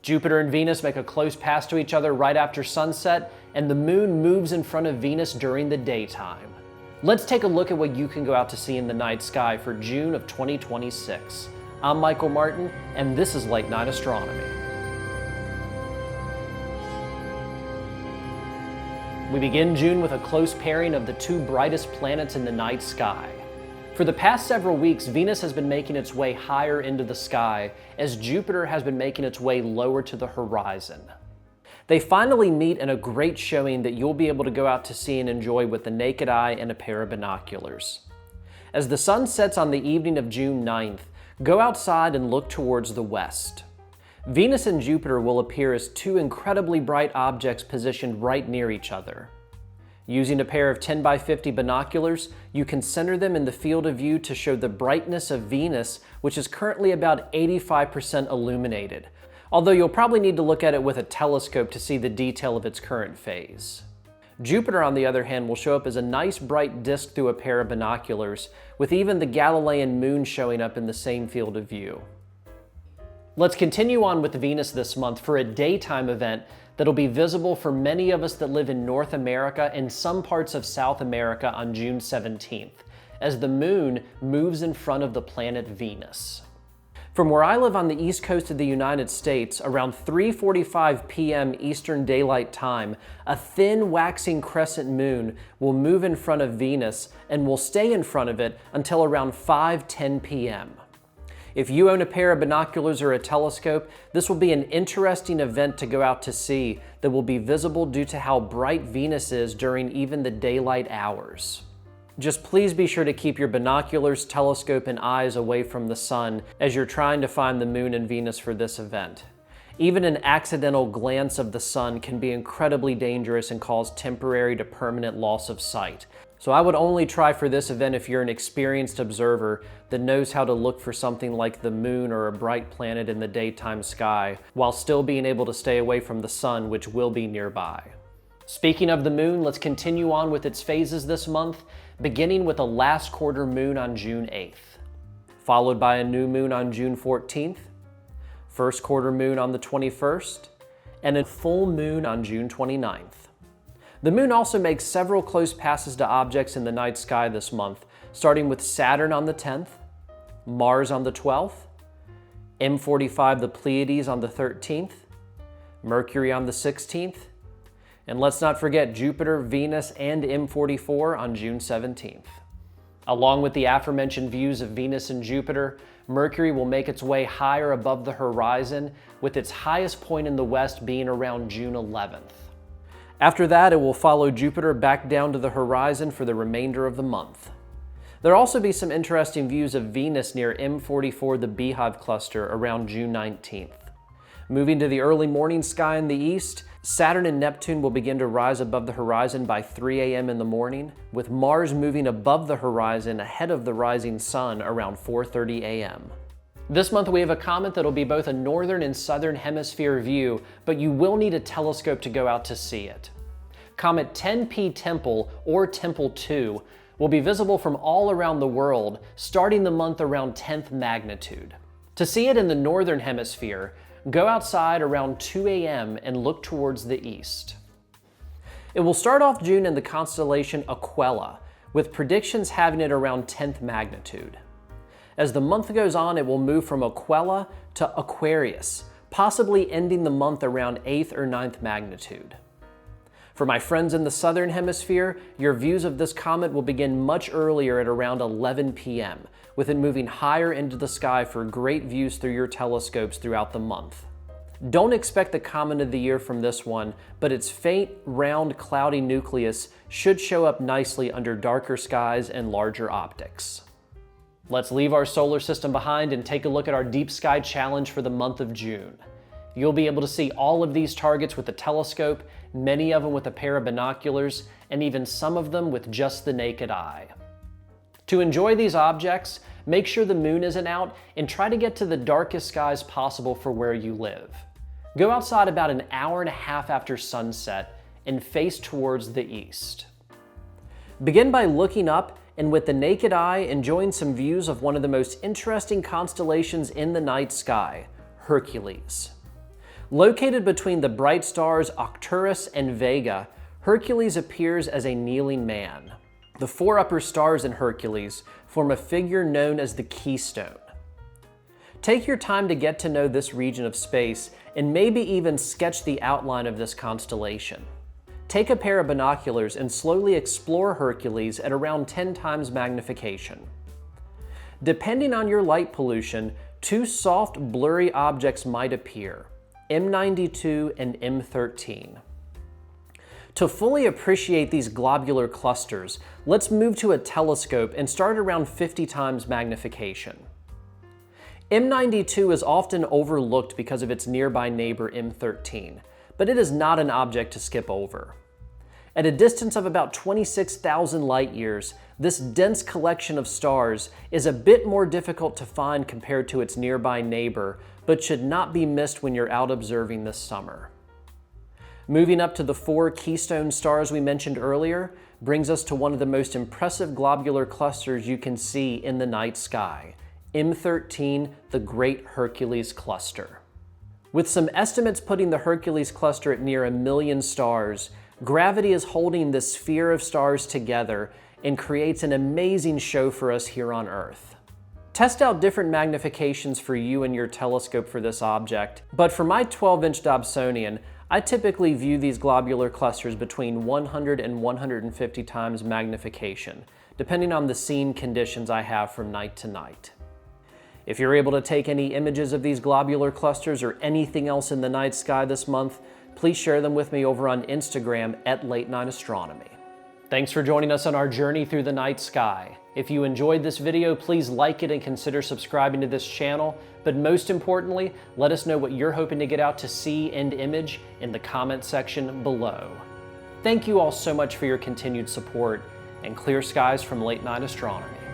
Jupiter and Venus make a close pass to each other right after sunset, and the moon moves in front of Venus during the daytime. Let's take a look at what you can go out to see in the night sky for June of 2026. I'm Michael Martin, and this is Late Night Astronomy. We begin June with a close pairing of the two brightest planets in the night sky. For the past several weeks, Venus has been making its way higher into the sky as Jupiter has been making its way lower to the horizon. They finally meet in a great showing that you'll be able to go out to see and enjoy with the naked eye and a pair of binoculars. As the sun sets on the evening of June 9th, go outside and look towards the west. Venus and Jupiter will appear as two incredibly bright objects positioned right near each other. Using a pair of 10 by 50 binoculars, you can center them in the field of view to show the brightness of Venus, which is currently about 85% illuminated, although you'll probably need to look at it with a telescope to see the detail of its current phase. Jupiter, on the other hand, will show up as a nice bright disk through a pair of binoculars, with even the Galilean moon showing up in the same field of view. Let's continue on with Venus this month for a daytime event that'll be visible for many of us that live in North America and some parts of South America on June 17th, as the moon moves in front of the planet Venus. From where I live on the east coast of the United States, around 3:45 p.m. Eastern Daylight Time, a thin waxing crescent moon will move in front of Venus and will stay in front of it until around 5:10 p.m. If you own a pair of binoculars or a telescope, this will be an interesting event to go out to see that will be visible due to how bright Venus is during even the daylight hours. Just please be sure to keep your binoculars, telescope, and eyes away from the sun as you're trying to find the moon and Venus for this event. Even an accidental glance of the sun can be incredibly dangerous and cause temporary to permanent loss of sight. So I would only try for this event if you're an experienced observer that knows how to look for something like the moon or a bright planet in the daytime sky, while still being able to stay away from the sun, which will be nearby. Speaking of the moon, let's continue on with its phases this month, beginning with a last quarter moon on June 8th, followed by a new moon on June 14th, first quarter moon on the 21st, and a full moon on June 29th. The moon also makes several close passes to objects in the night sky this month, starting with Saturn on the 10th, Mars on the 12th, M45 the Pleiades on the 13th, Mercury on the 16th, and let's not forget Jupiter, Venus, and M44 on June 17th. Along with the aforementioned views of Venus and Jupiter, Mercury will make its way higher above the horizon, with its highest point in the west being around June 11th. After that, it will follow Jupiter back down to the horizon for the remainder of the month. There'll also be some interesting views of Venus near M44 the Beehive Cluster around June 19th. Moving to the early morning sky in the east, Saturn and Neptune will begin to rise above the horizon by 3 a.m. in the morning, with Mars moving above the horizon ahead of the rising sun around 4:30 a.m. This month we have a comet that'll be both a northern and southern hemisphere view, but you will need a telescope to go out to see it. Comet 10P Tempel, or Tempel 2, will be visible from all around the world, starting the month around 10th magnitude. To see it in the northern hemisphere, go outside around 2 a.m. and look towards the east. It will start off June in the constellation Aquila, with predictions having it around 10th magnitude. As the month goes on, it will move from Aquila to Aquarius, possibly ending the month around 8th or 9th magnitude. For my friends in the southern hemisphere, your views of this comet will begin much earlier at around 11 p.m., with it moving higher into the sky for great views through your telescopes throughout the month. Don't expect the comet of the year from this one, but its faint, round, cloudy nucleus should show up nicely under darker skies and larger optics. Let's leave our solar system behind and take a look at our Deep Sky Challenge for the month of June. You'll be able to see all of these targets with a telescope, many of them with a pair of binoculars, and even some of them with just the naked eye. To enjoy these objects, make sure the moon isn't out and try to get to the darkest skies possible for where you live. Go outside about an hour and a half after sunset and face towards the east. Begin by looking up and with the naked eye enjoying some views of one of the most interesting constellations in the night sky, Hercules. Located between the bright stars Arcturus and Vega, Hercules appears as a kneeling man. The four upper stars in Hercules form a figure known as the keystone. Take your time to get to know this region of space and maybe even sketch the outline of this constellation. Take a pair of binoculars and slowly explore Hercules at around 10 times magnification. Depending on your light pollution, two soft, blurry objects might appear, M92 and M13. To fully appreciate these globular clusters, let's move to a telescope and start around 50 times magnification. M92 is often overlooked because of its nearby neighbor M13, but it is not an object to skip over. At a distance of about 26,000 light years, this dense collection of stars is a bit more difficult to find compared to its nearby neighbor, but should not be missed when you're out observing this summer. Moving up to the four keystone stars we mentioned earlier brings us to one of the most impressive globular clusters you can see in the night sky, M13, the Great Hercules Cluster. With some estimates putting the Hercules cluster at near 1 million stars, gravity is holding this sphere of stars together and creates an amazing show for us here on Earth. Test out different magnifications for you and your telescope for this object, but for my 12-inch Dobsonian, I typically view these globular clusters between 100 and 150 times magnification, depending on the scene conditions I have from night to night. If you're able to take any images of these globular clusters or anything else in the night sky this month, please share them with me over on Instagram at Late Night Astronomy. Thanks for joining us on our journey through the night sky. If you enjoyed this video, please like it and consider subscribing to this channel. But most importantly, let us know what you're hoping to get out to see and image in the comment section below. Thank you all so much for your continued support, and clear skies from Late Night Astronomy.